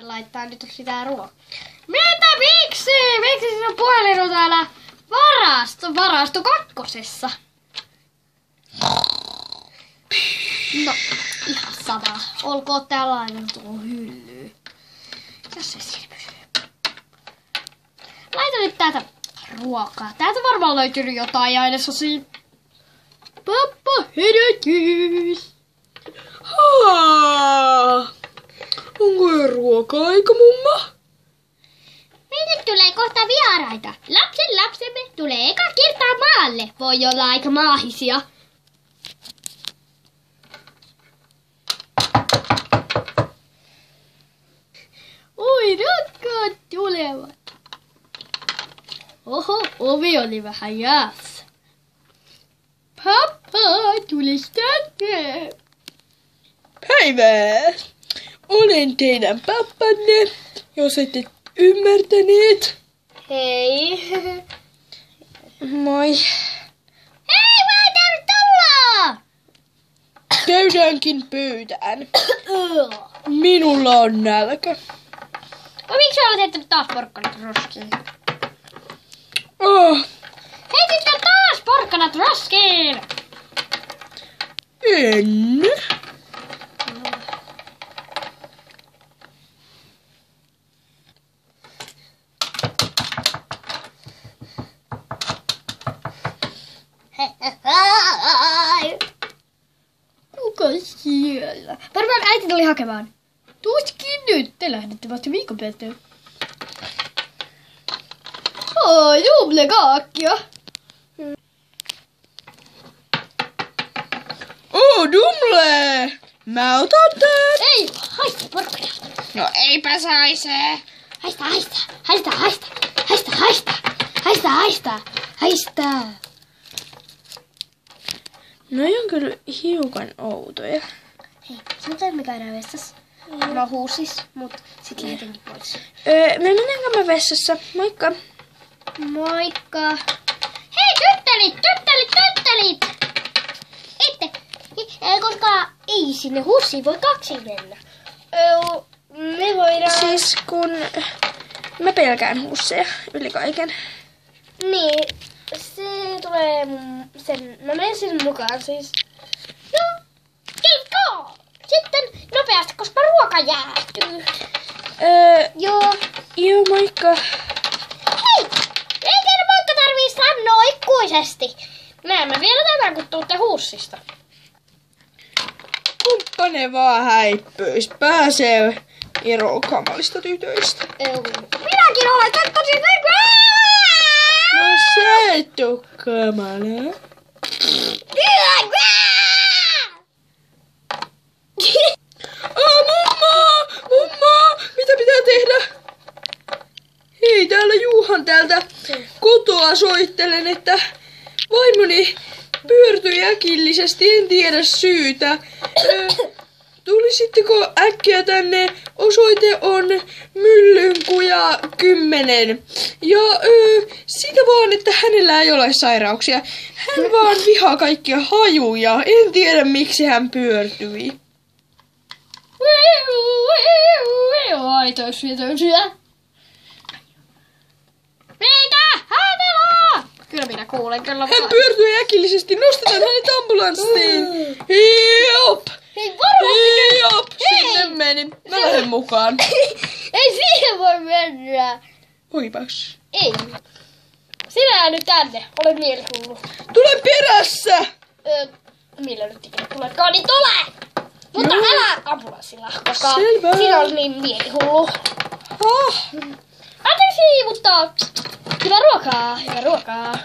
laittaa nyt sitä ruokaa. Mitä miksi? Miksi sinun puhelin on täällä varasto kakkosessa? No, ihan sama. Olkoon täällä aina tuo hyllyy. Jos se siinä pysyy. Laita nyt täältä ruokaa. Täältä varmaan löytyy jotain ainesosia. Pappa herätys. Onko jo ruoka-aika, mumma? Meille tulee kohta vieraita. Lapsemme tulee eka kertaa maalle. Voi olla aika maahisia. Oi, rakkaat tulevat. Oho, ovi oli vähän jäässä. Pappa, tulis tänne. Päivää! Olen teidän pappanne, jos ette ymmärtäneet. Hei. Moi. Hei, mä tervetuloa! Käydäänkin pöytään. Minulla on nälkä. No, miksi olet heittänyt taas porkkanat roskiin? Heititkö taas porkkanat roskiin? En. Kuka siellä? Varmaan äiti tuli hakemaan. Tuskin nyt, te lähdette vasta viikon päästä. Dubbelkaakkia. Dumle! Mä otan tän. Ei, haista porkkana. No eipä saisee. Haista. No on kyllä hiukan outoja. Hei, sanotaan me käydään vessassa. No huusis, mut sit lähdenkin pois. Me mennäänkö vessassa? Moikka. Moikka. Hei, tyttelit! Koska ei sinne hussiin voi kaksi mennä. Me voidaan... Siis kun mä pelkään husseja yli kaiken. Niin, se tulee mä menen sinne mukaan siis. No, keikko! Sitten nopeasti, koska ruoka jäähtyy. Joo, moikka. Hei! Ei teidän moikka tarvii sanoa ikuisesti. Näemme vielä tätä, kun tuutte huussista. Kumppane vaan häippöis. Pääsee eroon kamalista tytöistä. Minäkin olen takkosin No sä et oo kamala. Mumma! Mitä pitää tehdä? Hei, täällä Juhan täältä kotoa soittelen, että vaimoni pyörtyi äkillisesti, en tiedä syytä. Tulisitteko äkkiä tänne? Osoite on Myllynkuja 10. Ja siitä vaan, että hänellä ei ole sairauksia. Hän vaan vihaa kaikkia hajuja. En tiedä miksi hän pyörtyi. Mitä? Hänellä! Kyllä minä kuulen, kyllä. Hän pyörtyi äkillisesti. Nostetaan hänet ambulanssiin. Hiop! Hei, varmasti! Hiop! Sinne meni. Mä lähden mukaan. Ei siihen voi mennä. Oipas. Ei. Sinä jää nyt tänne. Olet mielihullu. Tule perässä! Millä nyt ikinä tulekaan, niin tule! Mutta älä ambulanssilla, koska Selvä. sinä olet niin mielihullu. Ah. Anteeksi, mutta hyvää ruokaa.